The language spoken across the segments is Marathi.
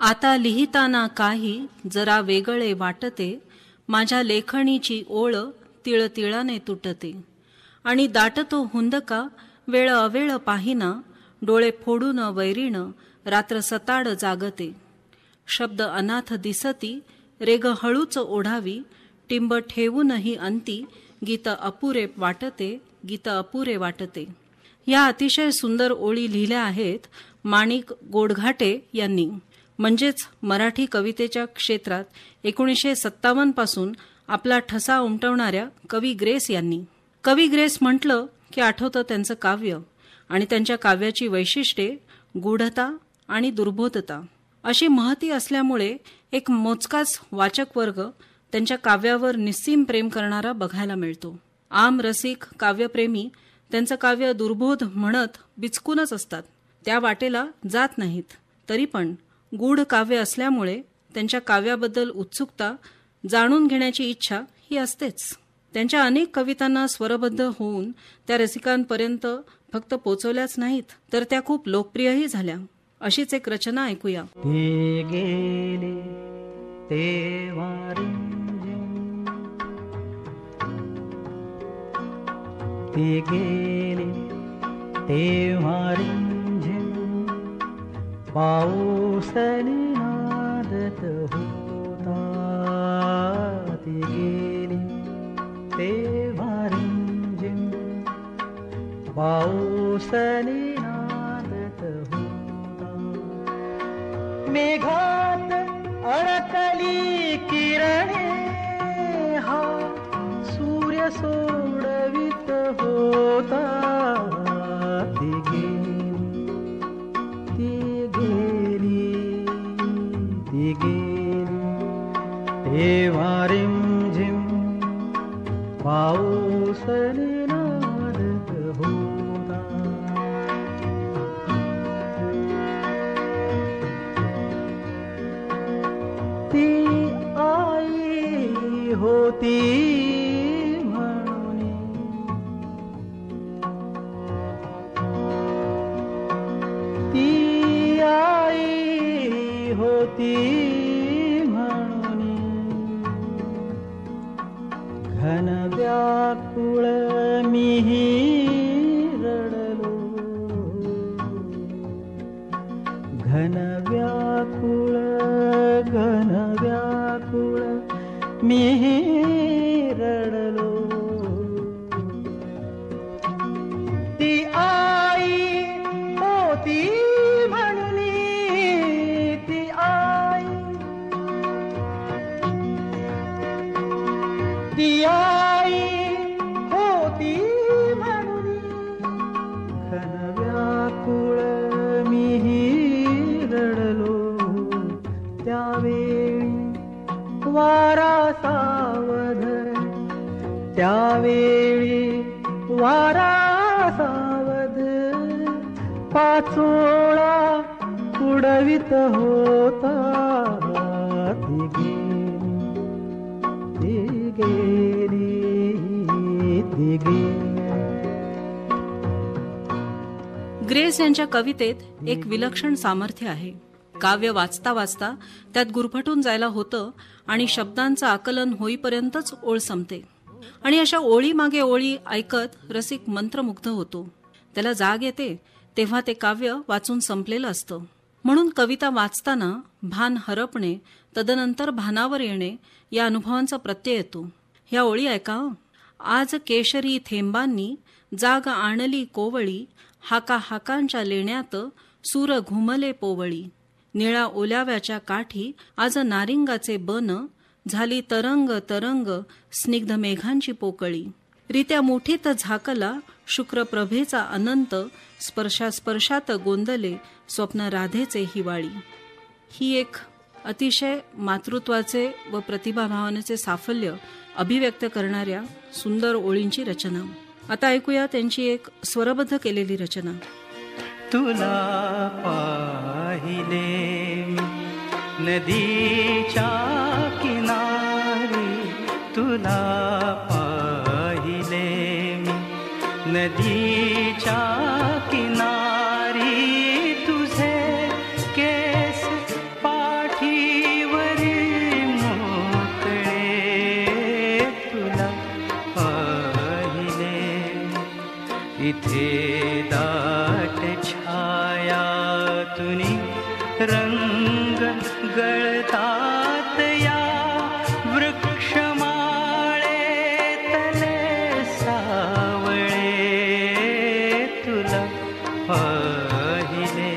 आता लिहिताना काही जरा वेगळे वाटते, माझ्या लेखणीची ओळ तिळतिळाने तुटते. आणि दाटतो हुंदका वेळ अवेळ पाहिना, डोळे फोडून वैरीण रात्र सताड जागते. शब्द अनाथ दिसती, रेग हळूच ओढावी, टिंब ठेवूनही अंती, गीत अपुरे वाटते, गीत अपुरे वाटते. या अतिशय सुंदर ओळी लिहिल्या आहेत माणिक गोडघाटे यांनी, म्हणजेच मराठी कवितेच्या क्षेत्रात 1957 पासून आपला ठसा उमटवणाऱ्या कवी ग्रेस यांनी. कवी ग्रेस म्हटलं की आठवतं त्यांचं काव्य आणि त्यांच्या काव्याची वैशिष्ट्ये गूढता आणि दुर्बोधता अशी महती असल्यामुळे एक मोजकाच वाचक वर्ग त्यांच्या काव्यावर निस्सीम प्रेम करणारा बघायला मिळतो. आम रसिक काव्यप्रेमी त्यांचं काव्य दुर्बोध म्हणत बिचकूनच असतात, त्या वाटेला जात नाहीत. तरी पण गूढ काव्य असल्यामुळे त्यांच्या काव्याबद्दल उत्सुकता, जाणून घेण्याची इच्छा ही असतेच. त्यांच्या अनेक कवितांना स्वरबद्ध होऊन त्या रसिकांपर्यंत फक्त पोचवल्याच नाहीत, तर त्या खूप लोकप्रियही झाल्या. अशीच एक रचना ऐकूया. ते गेले तेव्हा ते गेले तेव्हा रिमझिम पाऊसनी नादत होता. ते गेले तेव्हा रिमझिम पाऊसनी नादत होता. मेघात अडकली किरणे हा सूर्य सोडवित होता. ती गेली ती गेली ती गेली तेव्हा रिमझिम पाऊसनी नादत होता. ती आई होती घन व्याकुळ मीही रडलो. घन व्याकुळ मीही रडलो. ती आई होती ती आई होती म्हणून घन व्याकुळ मीही रडलो. त्यावेळी वारा सावध, त्यावेळी वारा सावध पाचोळा उडवित होता. ग्रेस यांच्या कवितेत एक विलक्षण सामर्थ्य आहे. काव्य वाचता वाचता त्यात गुरफटून जायला होतं आणि शब्दांचं आकलन होईपर्यंतच ओळ संपते. आणि अशा ओळी मागे ओळी ऐकत रसिक मंत्रमुग्ध होतो. त्याला जाग येते तेव्हा ते काव्य वाचून संपलेलं असतं. म्हणून कविता वाचताना भान हरपणे, तदनंतर भानावर येणे या अनुभवांचा प्रत्यय येतो. ह्या ओळी ऐका. आज केशरी थेंबांनी जाग आणली कोवळी, हाका हाकांच्या लेण्यात सूर घुमले पोवळी. निळा ओल्याव्याच्या काठी आज नारिंगाचे बन, झाली तरंग तरंग स्निग्ध मेघांची पोकळी. रित्या मुठीत झाकला शुक्रप्रभेचा अनंत, स्पर्शास्पर्शात गोंदले स्वप्न राधेचे हिवाळी. ही एक अतिशय मातृत्वाचे व प्रतिभाभावनेचे साफल्य अभिव्यक्त करणाऱ्या सुंदर ओळींची रचना. आता ऐकूया त्यांची एक स्वरबद्ध केलेली रचना. तुला पाहिले नदीच्या किनारी, तुला पाहिले नदीच्या किनारी, तुझे केस पाय इथे दाट छाया तुनी रंग गळतात या वृक्षमाळेतले सावळे तुला पाहिले.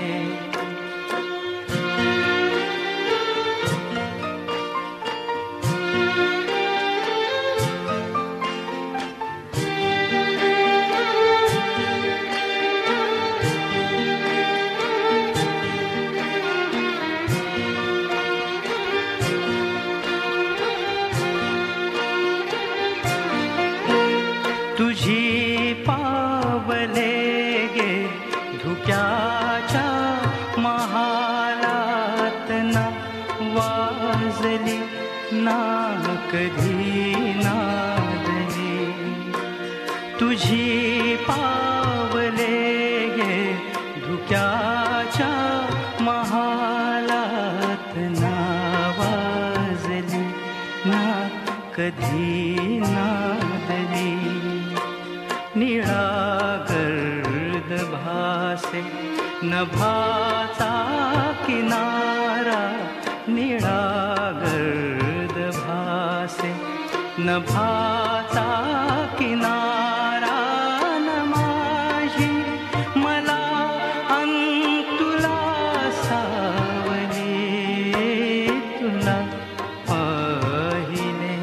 तुझी पावले गे धुक्याच्या महालात ना वाजली ना कधी नादली. तुझी पावले गे धुक्याच्या महालात ना वाजली ना कधी नादली. निळा गर्द भासे नभाचा किनारा, निळा गर्द भासे नभाचा किनारा न माझी मला अंतुला सावली तुला पाहिले.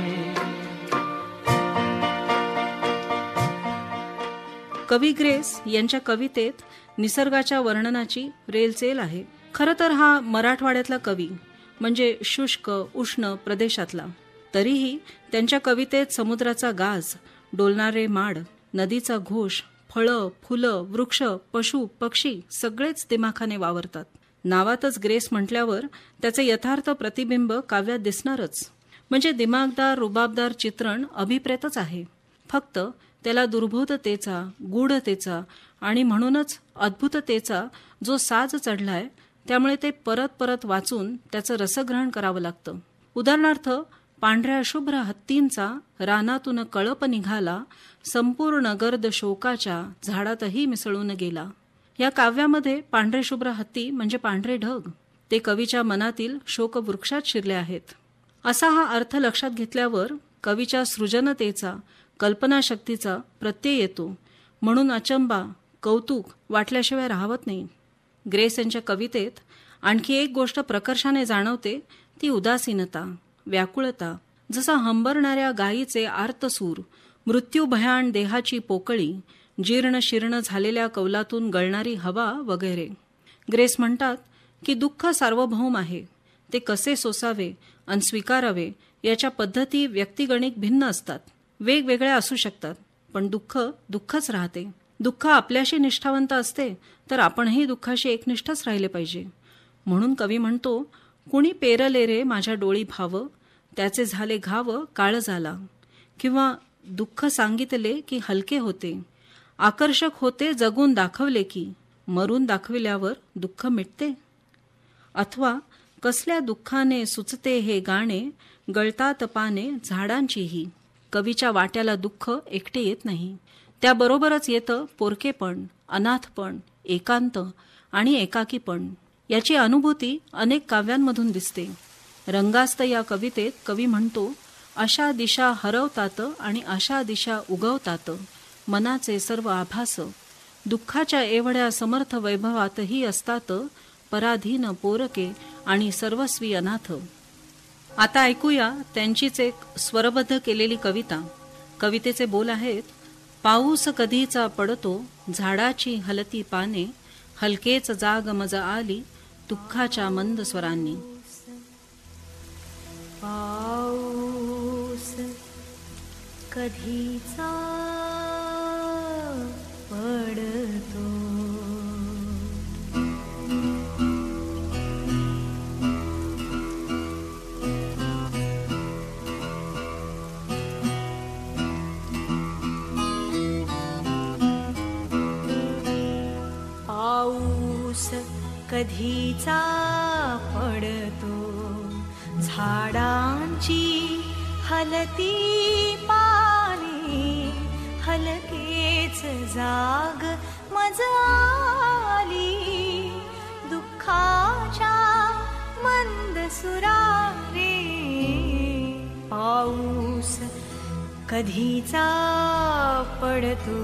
कवी ग्रेस यांच्या कवितेत निसर्गाच्या वर्णनाची रेलचेल आहे. खरं तर हा मराठवाड्यातला कवी म्हणजे शुष्क उष्ण प्रदेशातला. तरीही त्यांच्या कवितेत समुद्राचा गाज, डोलणारे माड, नदीचा घोष, फळं फुलं वृक्ष पशु पक्षी सगळेच दिमाखाने वावरतात. नावातच ग्रेस म्हटल्यावर त्याचे यथार्थ प्रतिबिंब काव्यात दिसणारच. म्हणजे दिमागदार रुबाबदार चित्रण अभिप्रेतच आहे. फक्त त्याला दुर्बोधतेचा, गूढतेचा आणि म्हणूनच अद्भुततेचा जो साज चढलाय, त्यामुळे ते परत परत वाचून त्याचं रसग्रहण करावं लागतं. उदाहरणार्थ, पांढऱ्या शुभ्र हत्तींचा रानातून कळप निघाला, संपूर्ण गर्द शोकाच्या झाडातही मिसळून गेला. या काव्यामध्ये पांढरे शुभ्र हत्ती म्हणजे पांढरे ढग, ते कवीच्या मनातील शोकवृक्षात शिरले आहेत. असा हा अर्थ लक्षात घेतल्यावर कवीच्या सृजनतेचा, कल्पनाशक्तीचा प्रत्यय येतो. म्हणून अचंबा, कौतुक वाटल्याशिवाय राहवत नाही. ग्रेस यांच्या कवितेत आणखी एक गोष्ट प्रकर्षाने जाणवते, ती उदासीनता, व्याकुळता. जसा हंबरणाऱ्या गायीचे आर्तसूर, मृत्यूभयान देहाची पोकळी, जीर्ण शीर्ण झालेल्या कौलातून गळणारी हवा वगैरे. ग्रेस म्हणतात की दुःख सार्वभौम आहे. ते कसे सोसावे आणि स्वीकारावे याच्या पद्धती व्यक्तिगणिक भिन्न असतात, वेगवेगळ्या असू शकतात, पण दुःख दुःखच राहते. दुःख आपल्याशी निष्ठावंत असते तर आपणही दुःखाशी एकनिष्ठच राहिले पाहिजे. म्हणून कवी म्हणतो, कुणी पेरले रे माझ्या डोळी भाव, त्याचे झाले घाव काळ झाला. किंवा दुःख सांगितले की हलके होते, आकर्षक होते जगून दाखवले की, मरून दाखविल्यावर दुःख मिटते. अथवा कसल्या दुःखाने सुचते हे गाणे, गळतात पाने झाडांचीही. कवीच्या वाट्याला दुःख एकटे येत नाही, त्याबरोबरच येतं पोरकेपण, अनाथपण, एकांत आणि एकाकीपण. याची अनुभूती अनेक काव्यांमधून दिसते. रंगास्त या कवितेत कवी म्हणतो, अशा दिशा हरवतात आणि अशा दिशा उगवतात, मनाचे सर्व आभास दुःखाच्या एवढ्या समर्थ वैभवातही असतात, पराधीन पोरके आणि सर्वस्वी अनाथ. आता ऐकूया त्यांचीच एक स्वरबद्ध केलेली कविता. कवितेचे बोल आहेत, पाऊस कधीचा पडतो, झाडाची हलती पाने, हलकेच जाग मज आली, दुःखाच्या मंद स्वरांनी. पाऊस कधीचा पडतो, पाऊस कधीचा पडतो, झाडांची हलती पाने, हलकेच जाग मज आली, दुःखाच्या मंद सुरारे. पाऊस कधीचा पडतो,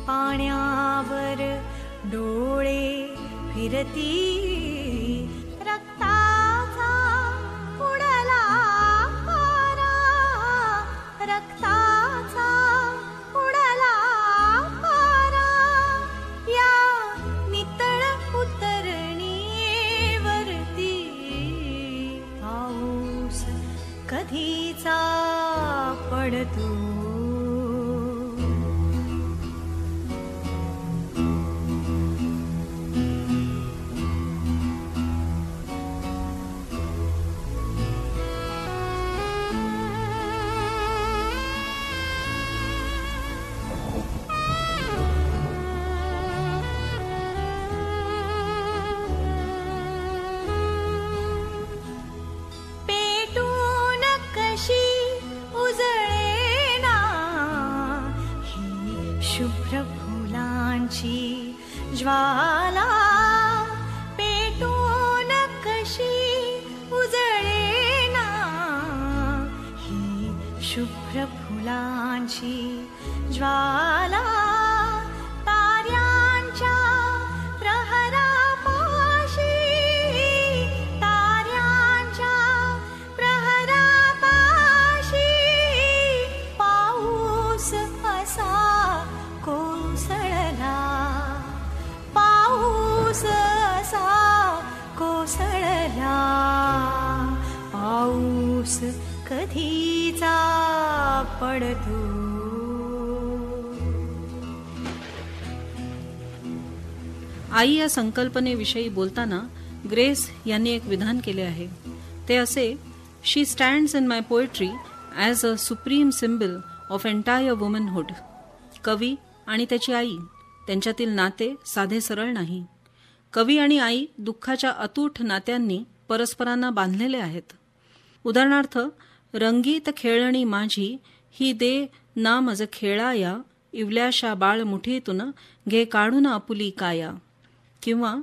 पाण्यावर डोळे फिरती. रक्ताचा उडला पारा, रक्ताचा उडला पारा. या नितळ उतरणीवरती पाऊस कधीचा पडतो. शुभ्र फुलांची ज्वाला पेटून कशी उजळेना, ही शुभ्र फुलांची ज्वाला. ताऱ्यांच्या प्रहरापाशी, ताऱ्यांच्या प्रहरापाशी पाऊस असा कोसळला, पाऊस असा कोसळला. पाऊस कधीचा पडतो. आई या संकल्पनेविषयी बोलताना ग्रेस यांनी एक विधान केले आहे. ते असे: she stands in my poetry as a supreme symbol of entire womanhood. कवी आणि त्याची आई त्यांच्यातील नाते साधे सरळ नाही. कवी आणि आई दुःखाच्या अतूट नात्यांनी परस्परांना बांधलेले आहेत. उदाहरणार्थ, रंगीत खेळणी माझी ही दे ना मज खेळाया, इवल्याशा बाळ मुठीतून घे काढून आपुली काया. किंवा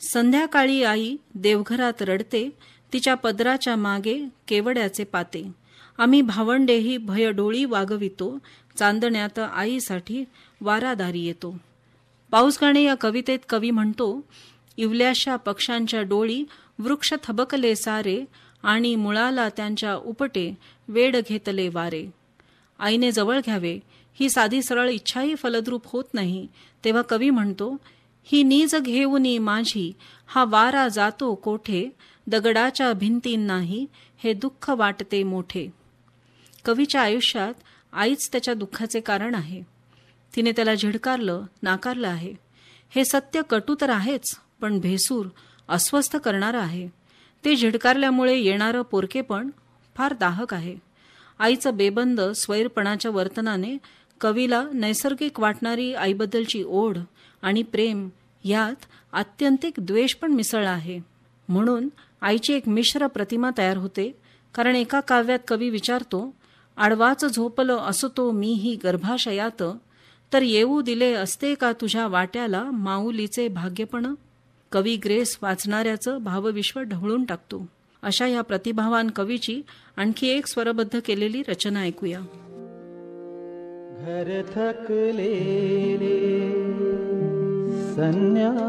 संध्याकाळी आई देवघरात रडते, तिच्या पदराच्या मागे केवड्याचे पाते. आम्ही भावंडेही भयडोळी वागवितो, चांदण्यात आईसाठी वारादारी येतो. पाऊस गाणे या कवितेत कवी म्हणतो, इवल्याशा पक्षांच्या डोळी वृक्ष थबकले सारे, आणि मुळाला त्यांच्या उपटे वेड घेतले वारे. आईने जवळ घ्यावे ही साधी सरळ इच्छाही फलद्रूप होत नाही, तेव्हा कवी म्हणतो, ही नीज घेऊनी माझी हा वारा जातो कोठे, दगडाच्या भिंतींनाही हे दुःख वाटते मोठे. कवीच्या आयुष्यात आईच त्याच्या दुःखाचे कारण आहे. तिने त्याला झिडकारलं, नाकारलं आहे. हे सत्य कटू तर आहेच, पण भेसूर, अस्वस्थ करणारं आहे. ते झिडकारल्यामुळे येणारं पोरकेपण फार दाहक आहे. आईचं बेबंद स्वैरपणाच्या वर्तनाने कवीला नैसर्गिक वाटणारी आईबद्दलची ओढ आणि प्रेम यात आत्यंतिक द्वेष पण मिसळला आहे. म्हणून आईची एक मिश्र प्रतिमा तयार होते. कारण एका काव्यात कवी विचारतो, आडवाच झोपलो असतो मी ही गर्भाशयात, तर येऊ दिले असते का तुझ्या वाट्याला माऊलीचे भाग्यपण. कवी ग्रेस वाचणाऱ्याचं भावविश्व ढवळून टाकतो. अशा या प्रतिभावान कवीची आणखी एक स्वरबद्ध केलेली रचना ऐकूया. घर थकलेले संन्यासी,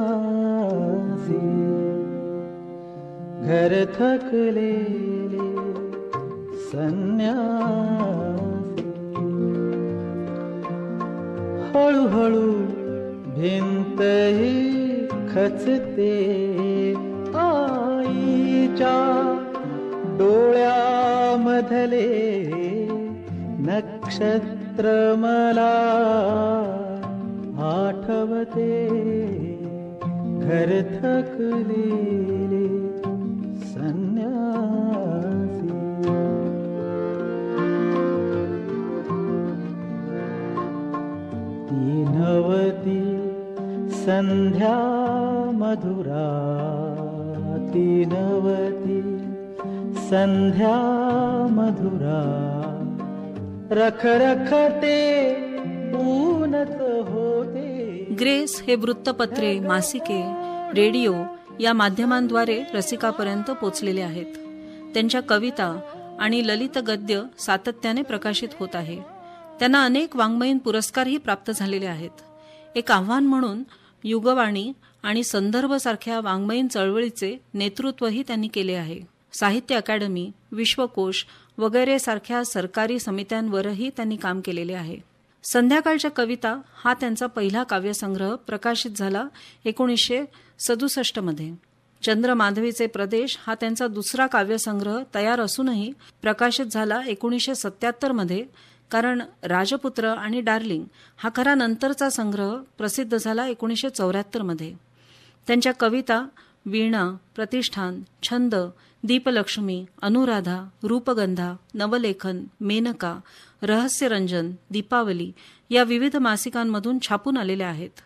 घर थकलेले संन्यासी, हळूहळू भिंतही खचते आईच्या डोळ्यामधले नक्षत्र मला आठवते, घर थकलेले संन्यासी. ती नवती संध्या मधुरा, ती नवती संध्या मधुरा, रखरखते ऊनच होते. ग्रेस हे वृत्तपत्रे, मासिके, रेडिओ या माध्यमांद्वारे रसिकापर्यंत पोचलेले आहेत. त्यांच्या कविता आणि ललित गद्य सातत्याने प्रकाशित होत आहे. त्यांना अनेक वाङ्मयीन पुरस्कारही प्राप्त झालेले आहेत. एक आव्हान म्हणून युगवाणी आणि संदर्भ सारख्या वाङ्मयीन चळवळीचे नेतृत्वही त्यांनी केले आहे. साहित्य अकादमी, विश्वकोश वगैरे सारख्या सरकारी समित्यांवरही त्यांनी काम केलेले आहे. संध्याकाळच्या कविता हा त्यांचा पहिला काव्यसंग्रह प्रकाशित झाला 1967 मध्ये. चंद्रमाधवीचे प्रदेश हा त्यांचा दुसरा काव्यसंग्रह तयार असूनही प्रकाशित झाला 1977 मध्ये, कारण राजपुत्र आणि डार्लिंग हा खरा नंतरचा संग्रह प्रसिद्ध झाला 1974 मध्ये. त्यांच्या कविता वीणा, प्रतिष्ठान, छंद, दीपलक्ष्मी, अनुराधा, रूपगंधा, नवलेखन, मेनका, रहस्यरंजन, दीपावली या विविध मासिकांमधून छापून आलेल्या आहेत.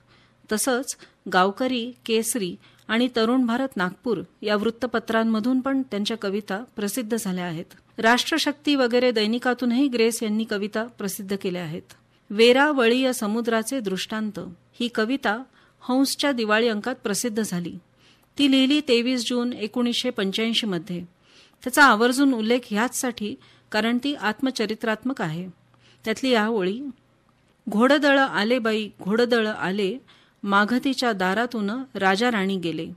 तसंच गावकरी, केसरी आणि तरुण भारत नागपूर या वृत्तपत्रांमधून पण त्यांच्या कविता प्रसिद्ध झाल्या आहेत. राष्ट्रशक्ती वगैरे दैनिकातूनही ग्रेस यांनी कविता प्रसिद्ध केल्या आहेत. वेरावळीय समुद्राचे दृष्टांत ही कविता हंसच्या दिवाळी अंकात प्रसिद्ध झाली. ती लिहिली 23 जून 1985 मध्ये. त्याचा आवर्जून उल्लेख ह्याचसाठी कारण ती आत्मचरित्रात्मक आहे. त्यातली या ओळी: घोडदळ आले बाई घोडदळ आले, मागधीच्या दारातून राजा राणी गेले.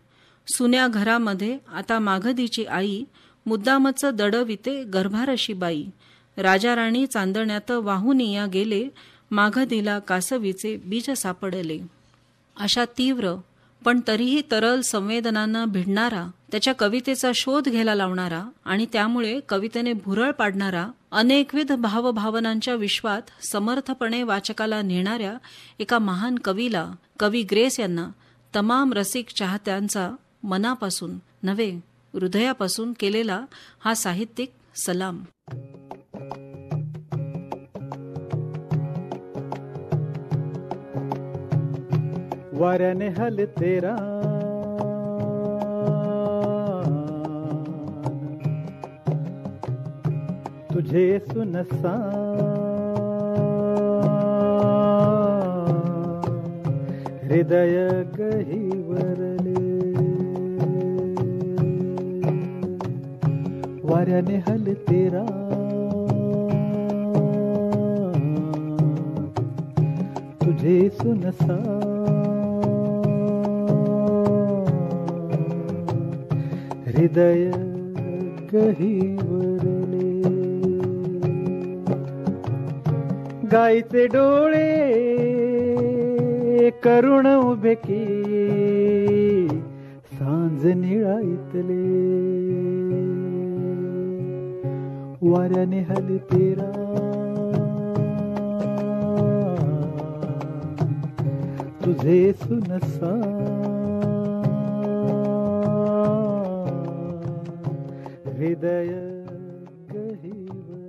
सुन्या घरामध्ये आता मागधीची आई, मुद्दामच दडविते गर्भारशी बाई. राजा राणी चांदण्यात वाहून या गेले, मागधीला कासवीचे बीज सापडले. अशा तीव्र पण तरीही तरल संवेदनांना भिडणारा, त्याच्या कवितेचा शोध घ्यायला लावणारा आणि त्यामुळे कवितेने भुरळ पाडणारा, अनेकविध भावभावनांच्या विश्वात समर्थपणे वाचकाला नेणाऱ्या एका महान कवीला, कवी ग्रेस यांना तमाम रसिक चाहत्यांचा मनापासून नव्हे हृदयापासून केलेला हा साहित्यिक सलाम. वाऱ्याने हलते रान, तुझे सुनसान, हृदय गहिवरले. वाऱ्याने हलते रान, तुझे सुनसान, हृदय गहिवरले. गाईचे डोळे करुण उभे की, सांज निळाईतले. वाऱ्याने हलते रान, तुझे सुनसान, हृदय गहिवरले.